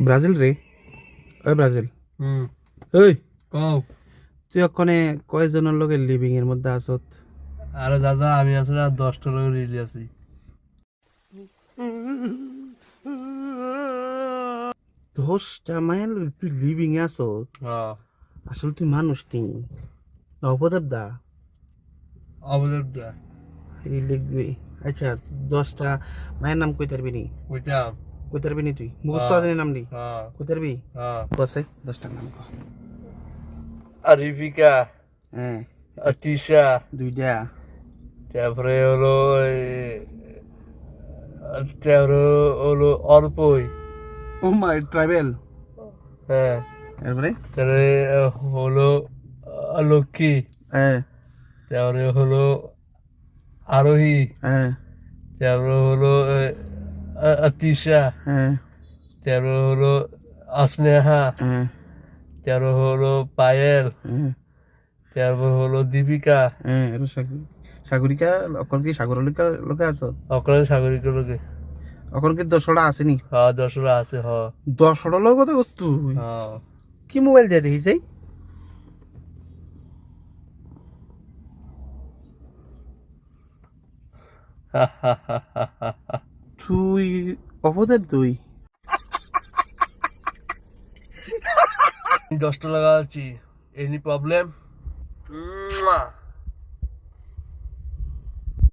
Brazil রে, ওই Brazil. ওই কও তুই ওখানে কয়জনের লোকে লিভিং এর মধ্যে আসত? আরে দাদা আমি আসলে আর 10টা লোক রেডি আছি। 10টা মাইল তুই লিভিং এ আসত? হ্যাঁ আসলে তুই মানুষ নি, অপদেব দা অবদার দা এই লিখবি। আচ্ছা, 10টা মায়ের নাম কই তারবি নি? কইতাম। কই তারবি নি? তুই মুখস্থ হ্যাঁ আছে নি নাম নি? হ্যাঁ কই তারবি? হ্যাঁ কসে 10টার নাম ক। আরিফিকা, হ্যাঁ, আতিশা, দুইটা। তারপরে হলো তারপরে হলো অর্পই। ও মাই ট্রাইবেল। হ্যাঁ এরপরে তারপরে হলো লক্ষ্মী, হ্যাঁ তারপরে হলো আরোহী, হ্যাঁ তারপরে হলো আতিশা, হ্যাঁ তারপরে হলো আসনেহা, হ্যাঁ তারপরে হলো পায়েল, হ্যাঁ তারপর হলো দীপিকা। হ্যাঁ। এর সাগরিকা, এখন কি সাগরিকা লোকে আছো? অকলে সাগরিকা লোকে। এখন কি 10টা আসেনি? হ্যাঁ 10টা আছে হ। 10টা লোক কথা করছ তুই? হ্যাঁ কি মোবাইল দিয়ে দেখিস এই? তুই অপদেব তুই? 10টা লাগা আছি। Any problem?